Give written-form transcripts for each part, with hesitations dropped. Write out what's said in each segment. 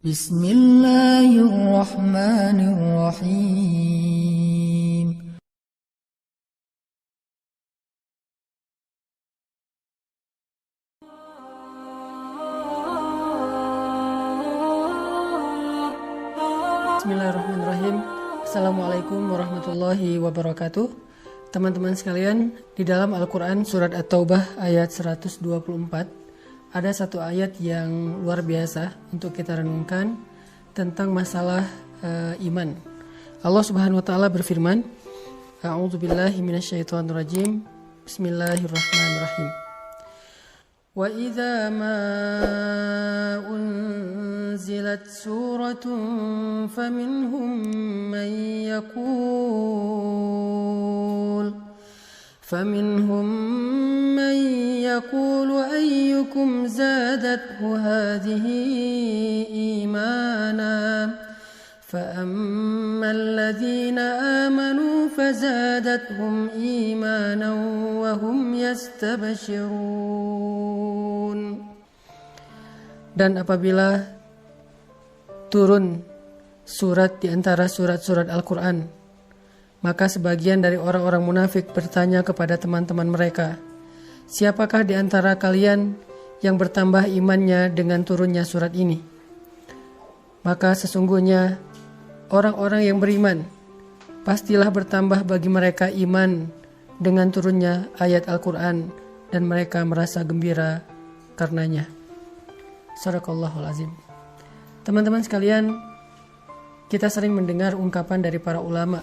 Bismillahirrahmanirrahim. Bismillahirrahmanirrahim. Assalamualaikum warahmatullahi wabarakatuh. Teman-teman sekalian, di dalam Al-Quran surat At-Taubah ayat 124 ada satu ayat yang luar biasa untuk kita renungkan tentang masalah iman. Allah Subhanahu wa taala berfirman, A'udzubillahi minasyaitonirrajim. Bismillahirrahmanirrahim. Wa idza ma unzilat suratun faminhum man yaqulu ayyukum zadathu hadhihi imana فأما الذين آمنوا فزادتهم إيمانا وهم يستبشرون. Dan apabila turun surat di antara surat-surat Al-Quran, maka sebagian dari orang-orang munafik bertanya kepada teman-teman mereka, siapakah di antara kalian yang bertambah imannya dengan turunnya surat ini? Maka sesungguhnya orang-orang yang beriman pastilah bertambah bagi mereka iman dengan turunnya ayat Al-Quran dan mereka merasa gembira karenanya. Shadaqallahul azim. Teman-teman sekalian, kita sering mendengar ungkapan dari para ulama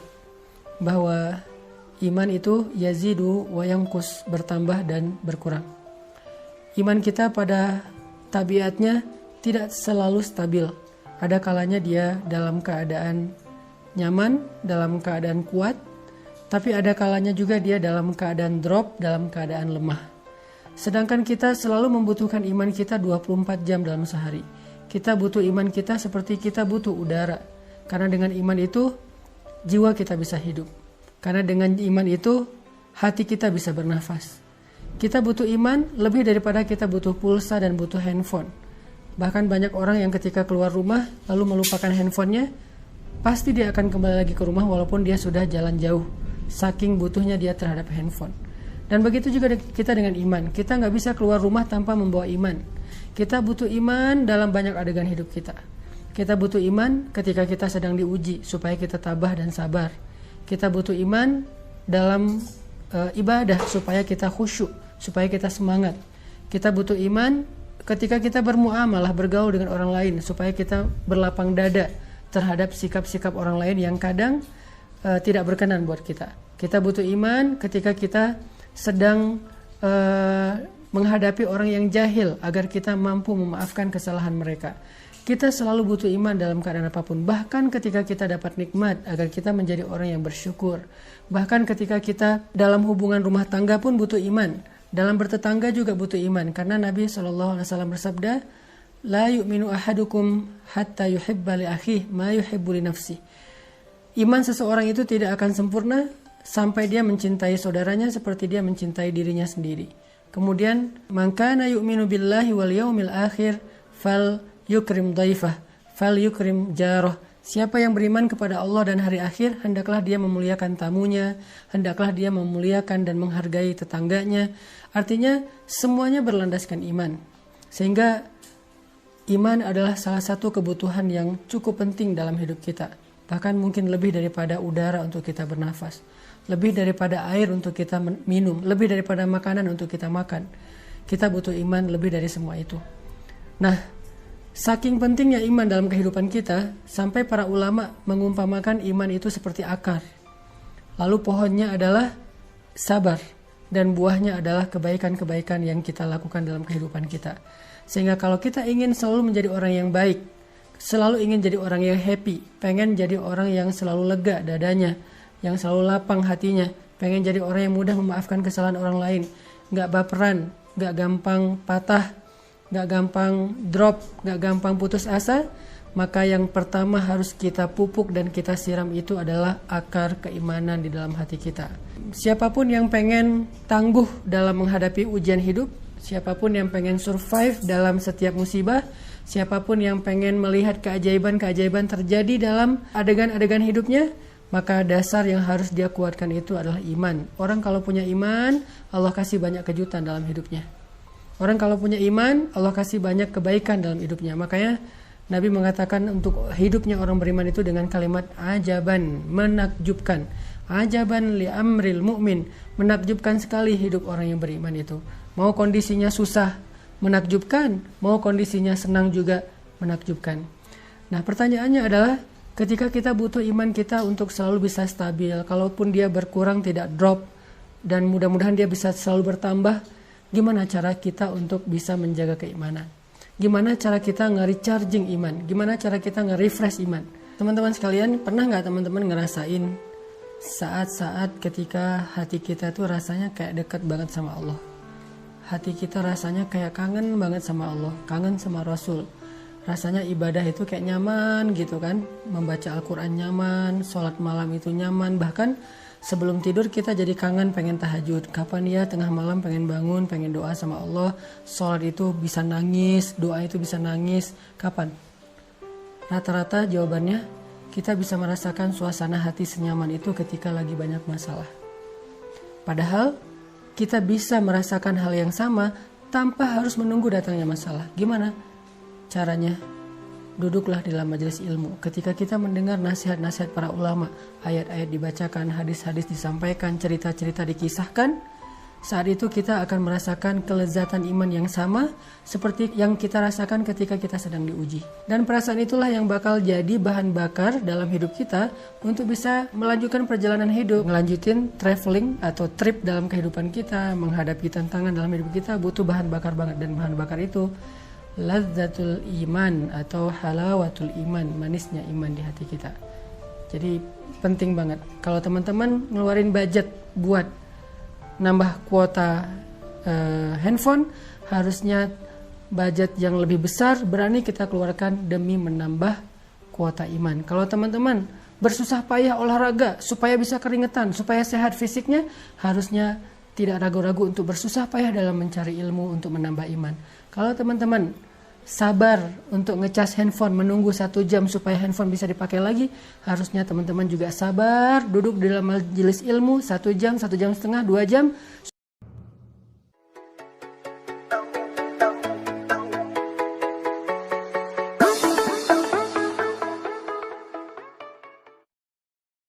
bahwa iman itu yazidu wa yanqus, bertambah dan berkurang. Iman kita pada tabiatnya tidak selalu stabil. Ada kalanya dia dalam keadaan nyaman, dalam keadaan kuat, tapi ada kalanya juga dia dalam keadaan drop, dalam keadaan lemah. Sedangkan kita selalu membutuhkan iman kita 24 jam dalam sehari. Kita butuh iman kita seperti kita butuh udara. Karena dengan iman itu, jiwa kita bisa hidup. Karena dengan iman itu, hati kita bisa bernafas. Kita butuh iman lebih daripada kita butuh pulsa dan butuh handphone. Bahkan banyak orang yang ketika keluar rumah lalu melupakan handphonenya, pasti dia akan kembali lagi ke rumah walaupun dia sudah jalan jauh, saking butuhnya dia terhadap handphone. Dan begitu juga kita dengan iman. Kita nggak bisa keluar rumah tanpa membawa iman. Kita butuh iman dalam banyak adegan hidup kita. Kita butuh iman ketika kita sedang diuji supaya kita tabah dan sabar. Kita butuh iman dalam ibadah supaya kita khusyuk, supaya kita semangat. Kita butuh iman ketika kita bermuamalah, bergaul dengan orang lain supaya kita berlapang dada terhadap sikap-sikap orang lain yang kadang tidak berkenan buat kita. Kita butuh iman ketika kita sedang menghadapi orang yang jahil agar kita mampu memaafkan kesalahan mereka. Kita selalu butuh iman dalam keadaan apapun. Bahkan ketika kita dapat nikmat agar kita menjadi orang yang bersyukur. Bahkan ketika kita dalam hubungan rumah tangga pun butuh iman. Dalam bertetangga juga butuh iman, karena Nabi SAW bersabda, La yu'minu ahadukum hatta yuhibba li akhihi ma yuhibbu li nafsi. Iman seseorang itu tidak akan sempurna sampai dia mencintai saudaranya seperti dia mencintai dirinya sendiri. Kemudian, man kana yu'minu billahi wal yaumil akhir fal yukrim dhaifah, fal yukrim jarah. Siapa yang beriman kepada Allah dan hari akhir, hendaklah dia memuliakan tamunya, hendaklah dia memuliakan dan menghargai tetangganya. Artinya semuanya berlandaskan iman. Sehingga iman adalah salah satu kebutuhan yang cukup penting dalam hidup kita. Bahkan mungkin lebih daripada udara untuk kita bernafas, lebih daripada air untuk kita minum, lebih daripada makanan untuk kita makan. Kita butuh iman lebih dari semua itu. Nah, saking pentingnya iman dalam kehidupan kita, sampai para ulama mengumpamakan iman itu seperti akar. Lalu pohonnya adalah sabar, dan buahnya adalah kebaikan-kebaikan yang kita lakukan dalam kehidupan kita. Sehingga kalau kita ingin selalu menjadi orang yang baik, selalu ingin jadi orang yang happy, pengen jadi orang yang selalu lega dadanya, yang selalu lapang hatinya, pengen jadi orang yang mudah memaafkan kesalahan orang lain, gak baperan, gak gampang patah, gak gampang drop, gak gampang putus asa, maka yang pertama harus kita pupuk dan kita siram itu adalah akar keimanan di dalam hati kita. Siapapun yang pengen tangguh dalam menghadapi ujian hidup, siapapun yang pengen survive dalam setiap musibah, Siapapun yang pengen melihat keajaiban-keajaiban terjadi dalam adegan-adegan hidupnya, maka dasar yang harus dia kuatkan itu adalah iman. Orang kalau punya iman, Allah kasih banyak kejutan dalam hidupnya. Orang kalau punya iman, Allah kasih banyak kebaikan dalam hidupnya. Makanya Nabi mengatakan untuk hidupnya orang beriman itu dengan kalimat ajaban, menakjubkan. Ajaban li amril mu'min, menakjubkan sekali hidup orang yang beriman itu. Mau kondisinya susah, menakjubkan. Mau kondisinya senang juga, menakjubkan. Nah, pertanyaannya adalah ketika kita butuh iman kita untuk selalu bisa stabil, kalaupun dia berkurang tidak drop, dan mudah-mudahan dia bisa selalu bertambah, gimana cara kita untuk bisa menjaga keimanan? Gimana cara kita nge-recharging iman? Gimana cara kita nge-refresh iman? Teman-teman sekalian, pernah nggak teman-teman ngerasain saat-saat ketika hati kita tuh rasanya kayak dekat banget sama Allah? Hati kita rasanya kayak kangen banget sama Allah, kangen sama Rasul. Rasanya ibadah itu kayak nyaman gitu kan. Membaca Al-Quran nyaman, sholat malam itu nyaman. Bahkan sebelum tidur kita jadi kangen pengen tahajud. Kapan ya tengah malam pengen bangun, pengen doa sama Allah. Sholat itu bisa nangis, doa itu bisa nangis. Kapan? Rata-rata jawabannya kita bisa merasakan suasana hati senyaman itu ketika lagi banyak masalah. Padahal kita bisa merasakan hal yang sama tanpa harus menunggu datangnya masalah. Gimana caranya? Duduklah di dalam majelis ilmu. Ketika kita mendengar nasihat-nasihat para ulama, ayat-ayat dibacakan, hadis-hadis disampaikan, cerita-cerita dikisahkan, saat itu kita akan merasakan kelezatan iman yang sama seperti yang kita rasakan ketika kita sedang diuji. Dan perasaan itulah yang bakal jadi bahan bakar dalam hidup kita untuk bisa melanjutkan perjalanan hidup, melanjutin traveling atau trip dalam kehidupan kita, menghadapi tantangan dalam hidup kita butuh bahan bakar banget. Dan bahan bakar itu lazzatul iman atau halawatul iman, manisnya iman di hati kita. Jadi penting banget kalau teman-teman ngeluarin budget buat nambah kuota handphone, harusnya budget yang lebih besar berani kita keluarkan demi menambah kuota iman. Kalau teman-teman bersusah payah olahraga supaya bisa keringetan, supaya sehat fisiknya, harusnya tidak ragu-ragu untuk bersusah payah dalam mencari ilmu untuk menambah iman. Kalau teman-teman sabar untuk ngecas handphone, menunggu 1 jam supaya handphone bisa dipakai lagi, harusnya teman-teman juga sabar duduk di dalam majelis ilmu 1 jam, 1 jam setengah, 2 jam